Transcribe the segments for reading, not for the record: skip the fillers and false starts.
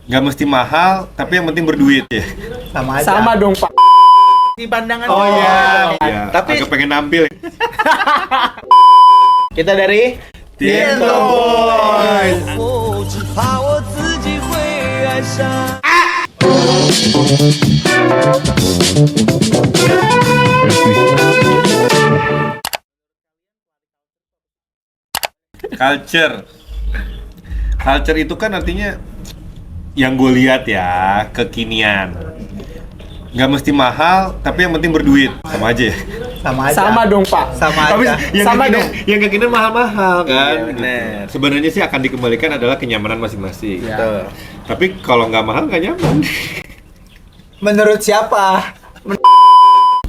Nggak mesti mahal, tapi yang penting berduit ya. Sama aja. Sama dong Pak. Di pandangan. Oh iya. Ya, Tapi agak pengen nampil. kita dari Tiento Boys. Culture itu kan artinya yang gue lihat ya, kekinian. Nggak mesti mahal, tapi yang penting berduit. Sama aja ya. Sama aja. Sama dong Pak. Sama Tapi aja. yang Sama kekinian, dong. yang kekinian mahal-mahal kan. Iya, bener. Sebenarnya sih akan dikembalikan adalah kenyamanan masing-masing. Iya. Tuh. Tapi kalau nggak mahal nggak nyaman. Menurut siapa?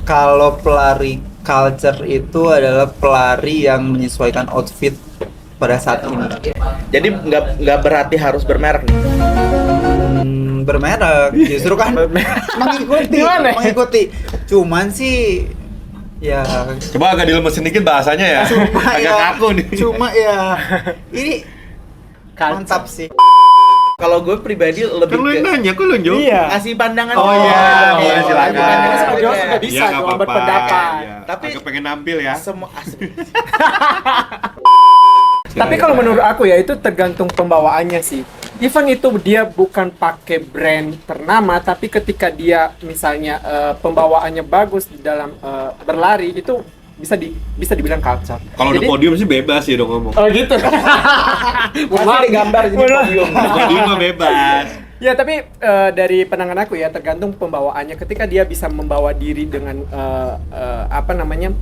Kalau pelari culture itu adalah pelari yang menyesuaikan outfit pada saat ini. Jadi nggak berarti harus bermerek nih. Bermerek, justru kan mengikuti, Gimana? mengikuti. Cuman sih, ya Coba agak dilemesin dikit bahasanya ya. Agak kaku nih. Cuma ya, ini Culture. mantap sih. Kalau gue pribadi lebih Kan lu yang ke nanya, kok lu yang jawab? Iya. kasih pandangan. Oh, iya. Boleh, silakan. Pandangan Sebagai sebagai- host nggak bisa Iya, nggak dong apa-apa. berpendapat. Iya. Tapi- agak pengen nampil ya. semua Tapi kalau menurut aku ya itu tergantung pembawaannya sih. Even itu dia bukan pakai brand ternama, tapi ketika dia misalnya pembawaannya bagus di dalam berlari itu bisa dibilang culture. Kalau udah Jadi- podium sih bebas ya dong ngomong. Oh gitu. masih digambar jadi Mohon maaf. podium. Podium mah bebas. Ya tapi dari pandangan aku ya tergantung pembawaannya. Ketika dia bisa membawa diri dengan apa namanya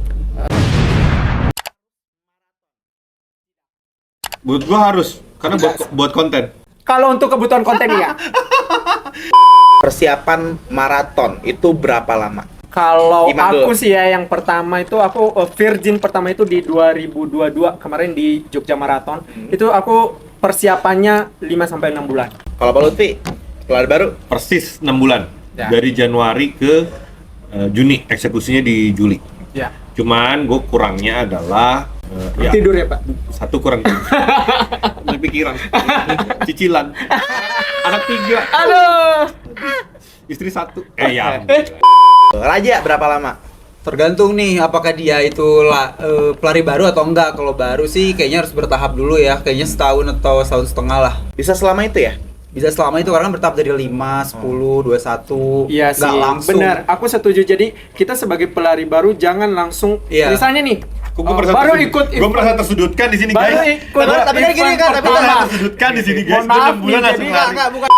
Buat gua harus, karena buat konten. kalau untuk kebutuhan konten ya. Persiapan maraton itu berapa lama? Kalau Gimana aku dulu? sih ya yang pertama itu aku Virgin pertama itu di 2022 kemarin di Jogja Marathon. Itu aku persiapannya 5 sampai 6 bulan. Kalau Pak Lutfi, pelari baru Persis 6 bulan. Ya. Dari Januari ke Juni, eksekusinya di Juli. Ya. Cuman gue kurangnya adalah ya, Tidur ya, Pak. satu kurang banyak pikiran, cicilan, anak 3, Aduh. istri 1. Ya. Raja berapa lama? Tergantung nih, apakah dia itu pelari baru atau enggak. Kalau baru sih kayaknya harus bertahap dulu ya. Kayaknya setahun atau setahun setengah lah. Bisa selama itu ya? Bisa selama itu karena kan bertahap dari 5, 10, 21. Iya sih, Nggak langsung. benar. Aku setuju. Jadi kita sebagai pelari baru jangan langsung, Iya. misalnya nih, Gue baru ikut, gue merasa tersudutkan di sini baru guys. ikut. Tapi kan gini kan, tapi Gue kan- merasa tersudutkan di sini guys. Mohon maaf Gue 6 bulan nih, langsung jadi lari. Enggak, bukan.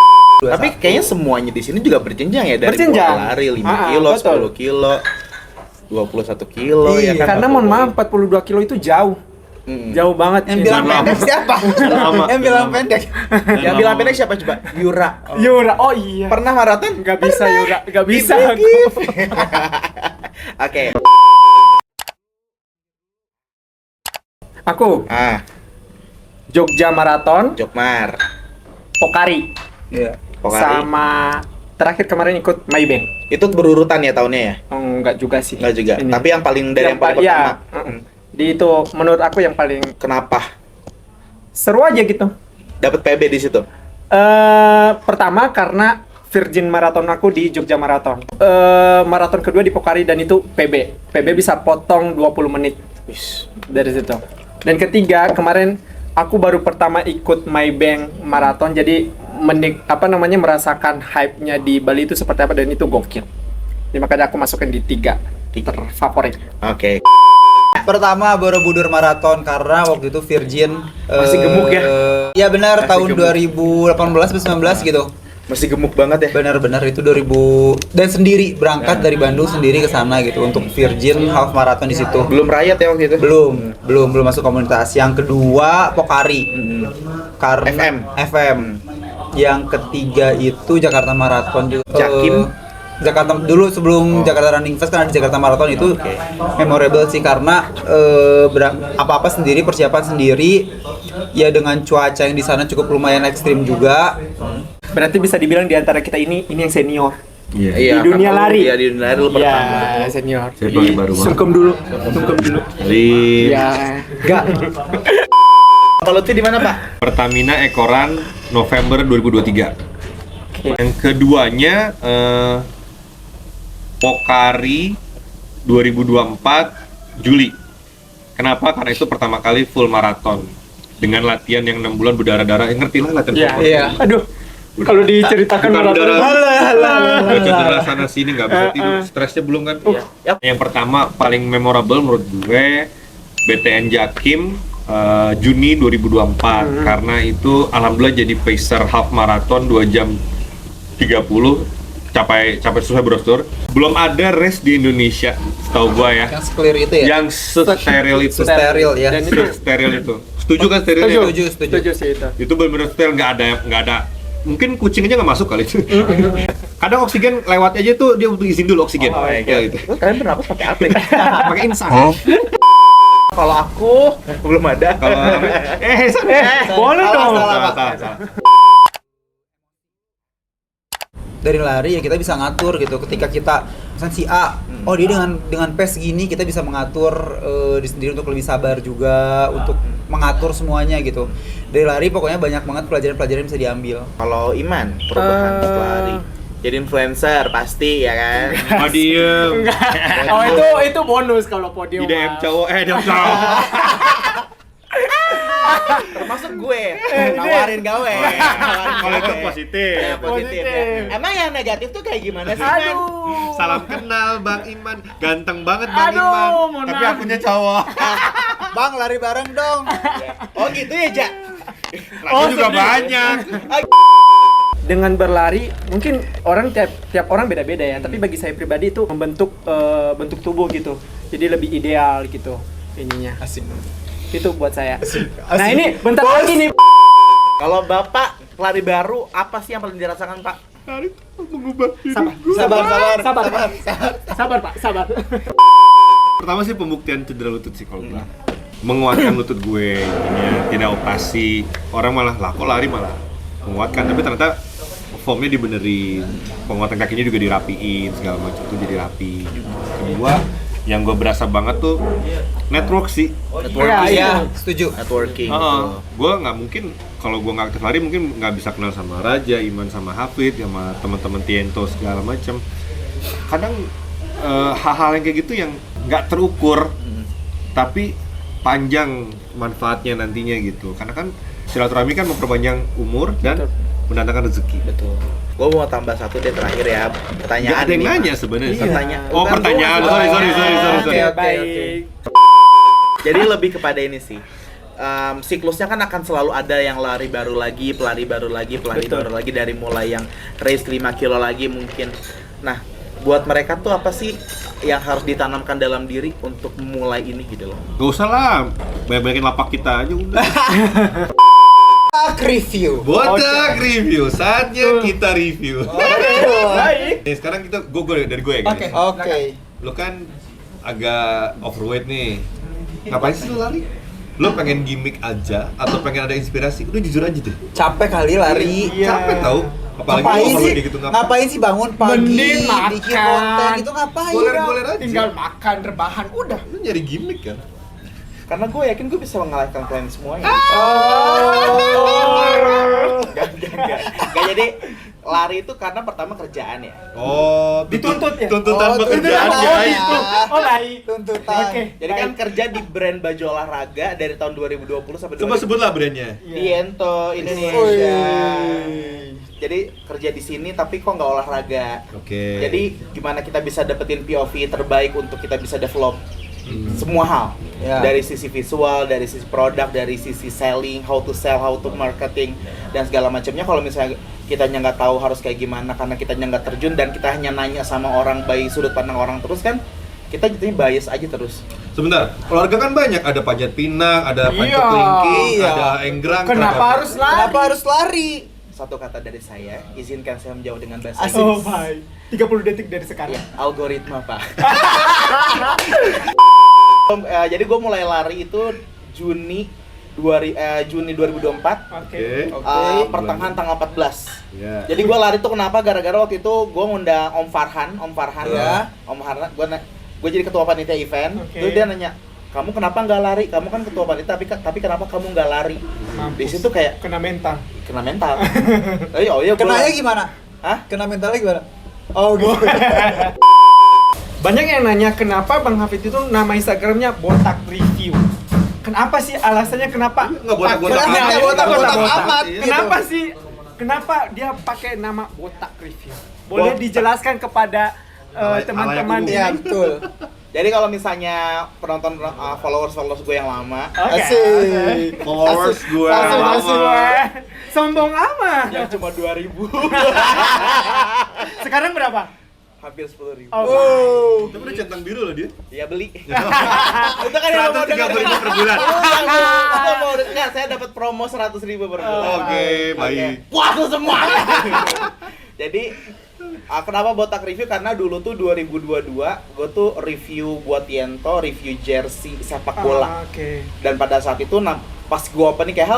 Tapi kayaknya semuanya di sini juga berjenjang ya, dari Berjenjang. mulai lari 5 Ah, kilo, betul. 10 kilo, 21 kilo Iya. ya kan. Karena mohon maaf 42 kilo itu jauh. Mm. Jauh banget. Yang ya. bilang Jangan pendek lama. siapa? lama. Yang bilang pendek. Yang bilang pendek siapa coba? Yura. Yura, oh iya. Pernah maraton? Nggak bisa Yura, nggak bisa. Oke. Aku Ah, Jogja Marathon, Jokmar. Pokari, Iya. Pokari. sama terakhir kemarin ikut Maybank. Itu berurutan ya tahunnya ya? Oh, enggak juga sih. Enggak juga. Ini. Tapi yang paling dari yang paling ya, pertama. di itu menurut aku yang paling Kenapa? seru aja gitu. Dapat PB di situ. Pertama karena Virgin Marathon aku di Jogja Marathon. Marathon kedua di Pokari dan itu PB. PB bisa potong 20 menit. Dari situ. Dan ketiga kemarin aku baru pertama ikut Maybank Marathon, jadi merasakan hype-nya di Bali itu seperti apa, dan itu gokil. Jadi makanya aku masukin di 3 terfavorit. Oke. Pertama Borobudur Marathon karena waktu itu Virgin Masih gemuk ya? Iya benar, Masih tahun gemuk. 2018 atau 19 gitu. Masih gemuk banget ya. Benar-benar itu 2000 dan sendiri berangkat dari Bandung sendiri ke sana gitu untuk Virgin Half Marathon di situ. Belum rayat ya waktu itu? Belum masuk komunitas. Yang kedua Pokari. Karena FM. Yang ketiga itu Jakarta Marathon juga. Jakim? Jakarta dulu sebelum Jakarta Running Fest kan ada Jakarta Marathon itu memorable sih karena apa-apa sendiri, persiapan sendiri ya, dengan cuaca yang di sana cukup lumayan ekstrim juga. Berarti bisa dibilang di antara kita ini yang senior. Iya. Di dunia lari. Iya, di dunia lari lu pertama. Ya, senior. Saya Jadi, paling baru banget. sungkem dulu. Dari Ya, enggak. Kalau itu di mana, Pak? Pertamina Ekoran November 2023. Oke. Yang keduanya Pokari 2024 Juli. Kenapa? Karena itu pertama kali full maraton dengan latihan yang 6 bulan berdarah-darah. Ngerti lah latihan Iya. full Iya. Aduh. Kalau diceritakan Bukan maraton. berdarah. Udah cedera sana sini nggak bisa tidur, stresnya belum kan? Yap. Yang pertama paling memorable menurut gue BTN Jakim Juni 2024 karena itu alhamdulillah jadi pacer half marathon 2 jam 30 capai sesuai brosur. Belum ada race di Indonesia setahu gua ya Yang clear itu ya. yang steril itu. Steril ya. Dan itu Steril itu. Setuju kan sterilnya? Setuju. setuju sih itu. Itu benar-benar steril, nggak ada mungkin kucing aja nggak masuk kali itu. Kadang oksigen lewat aja tuh dia butuh izin dulu oksigen. Oh, Ya, gitu. Kalian bernapas pakai apa? Pakai insan. Kalau aku belum ada. Kalau Boleh dong. salah. Dari lari ya kita bisa ngatur gitu. Ketika kita misalnya si A, oh dia dengan pace gini kita bisa mengatur diri sendiri untuk lebih sabar juga, untuk mengatur semuanya gitu. Dari lari pokoknya banyak banget pelajaran-pelajaran yang bisa diambil. Kalau Iman perubahan lari. Jadi influencer pasti ya kan. Oh diem. Oh itu bonus kalau podium. Di DM Mas. cowok, DM cowok. Termasuk gue nawarin gawe. Kalau itu positif. Ya, positif. Ya. Emang yang negatif tuh kayak gimana sih? Man? Salam kenal Bang Iman, ganteng banget Bang Aduh, Iman. mohon Tapi maaf. akunya cowok. Bang lari bareng dong. Oh gitu ya, Jak? Lagi juga sedih. banyak. Dengan berlari mungkin orang tiap orang beda-beda ya, tapi bagi saya pribadi itu membentuk bentuk tubuh gitu, jadi lebih ideal gitu ininya. Asik. Itu buat saya. Nah ini bentar lagi nih. Kalau Bapak pelari baru apa sih yang paling dirasakan, Pak? Hari itu mengubah diri. Sabar Pak, sabar. Pertama sih pembuktian cedera lutut sih kalau gua. Menguatkan lutut gue, intinya tidak operasi. Orang malah lah kok lari malah menguatkan, tapi ternyata formnya dibenerin, penguatan kakinya juga dirapiin, segala macam tuh jadi rapi. Kedua, yang gue berasa banget tuh network sih. Networking. Iya, setuju. Networking. Gue nggak mungkin kalau gue nggak aktif lari mungkin nggak bisa kenal sama Raja, Iman sama Hafid, sama teman-teman Tiento segala macam. Kadang hal-hal yang kayak gitu yang nggak terukur, tapi panjang manfaatnya nantinya gitu. Karena kan silaturahmi kan memperpanjang umur dan mendatangkan rezeki. Betul. Gue mau tambah satu deh terakhir ya, pertanyaan. Nggak ada yang nih, nanya Mas. sebenarnya. Pertanyaan. Oh, Bukan, pertanyaan. gua- Sorry. Oke. Baik. Jadi lebih kepada ini sih. Siklusnya kan akan selalu ada yang lari baru lagi, pelari baru lagi, pelari Betul. baru lagi, dari mulai yang race 5 kilo lagi mungkin. Nah, buat mereka tuh apa sih yang harus ditanamkan dalam diri untuk memulai ini gitu loh? Gak usah lah, banyak-banyakin lapak kita aja udah. Review. Botak review, saatnya kita review. Baik. Nih sekarang gue dari gue ya guys. Oke. Lo kan agak overweight nih. Ngapain sih lo lari? Lo pengen gimmick aja atau pengen ada inspirasi? Udah jujur aja deh. Capek kali lari. Iya. Capek tau. Apalagi lo Ngapain sih? overweight kayak gitu Ngapain sih bangun pagi, Mending bikin makan. konten itu ngapain? Goler-goler aja. Tinggal makan, rebahan, udah. Lo nyari gimmick kan? Karena gue yakin gue bisa mengalahkan kalian semuanya. Gak, jadi lari itu karena pertama kerjaan ya. Oh, Dituntut ya? Tuntutan Oh, pekerjaan tuntutan. guys. Oh baik. Tuntutan. Oke. Jadi kan kerja di brand baju olahraga dari tahun 2020 sampai Coba sebutlah brandnya. Tiento Indonesia. Jadi kerja di sini tapi kok nggak olahraga. Oke. Jadi gimana kita bisa dapetin POV terbaik untuk kita bisa develop semua hal. Ya. Dari sisi visual, dari sisi produk, dari sisi selling, how to sell, how to marketing dan segala macamnya. Kalau misalnya kita nggak tahu harus kayak gimana karena kita nggak terjun dan kita hanya nanya sama orang by sudut pandang orang terus kan kita jadinya bias aja terus. Sebentar, olahraga kan banyak, ada panjat pinang, ada pancak Iya. kelingking, Iya. ada enggrang. Kenapa harus lari? Kenapa harus lari? Satu kata dari saya, izinkan saya menjawab dengan bahasa Asik. Oh Inggris. baik. 30 detik dari sekarang. Ya, algoritma Pak. Jadi gue mulai lari itu Juni 2024. Oke. Pertengahan tanggal 14. Ya. Jadi gue lari tuh kenapa? Gara-gara waktu itu gue ngundang Om Farhan Ya. Om Farhan, gue jadi ketua panitia event. Oke. Terus dia nanya, kamu kenapa nggak lari? Kamu kan ketua panitia, tapi kenapa kamu nggak lari? Mampus. Di situ kayak Kena mental. kena mental. Oh iya, Kenanya gua gimana? Hah? Kena mentalnya gimana? Oh gitu. Banyak yang nanya kenapa Bang Hafid itu nama Instagramnya Botak Review. Kenapa sih alasannya kenapa? Nggak botak-botak Nah, amat, itu botak-botak botak. amat, Kenapa gitu. sih? Kenapa dia pakai nama Botak Review? Boleh dijelaskan kepada teman-teman Halayak Iya ini? betul. Jadi kalau misalnya penonton followers gue yang lama Oke. Asik. Followers gue Asik, lama. asik. Sombong amat. yang cuma 2.000 Sekarang berapa? hampir 10.000. Oh. Itu udah centang biru loh dia. Ya beli. Itu kan yang mau denger. 130.000 per bulan. Itu mau enggak, saya dapat promo 100.000 per bulan. Oke, baik. Puas lu semua. Jadi kenapa Botak Review? Karena dulu tuh 2022 gue tuh review buat Yento, review jersey sepak bola. Oke. Dan pada saat itu pas gue opening kayak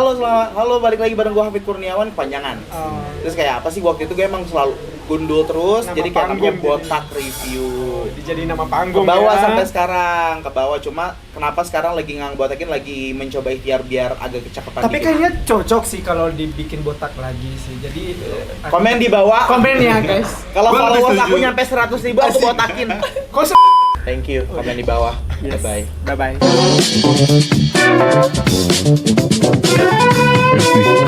halo balik lagi bareng gue Hafid Kurniawan kepanjangan. Oh. Terus kayak apa sih waktu itu gue emang selalu gundul terus, Nama jadi kayak namanya panggung Botak Review. Dijadiin nama Ke panggung bawah ya. sampai sekarang, ke bawah. Cuma kenapa sekarang lagi botakin lagi mencoba ikhtiar biar agak kecapetan Tapi dikit. kayaknya cocok sih kalau dibikin botak lagi sih. Jadi Komen di bawah. komen ya guys. Kalau Gua lebih followers aku setuju. nyampe 100.000 aku botakin. Kok Thank you. Komen di bawah. Yes. Bye bye. Bye bye.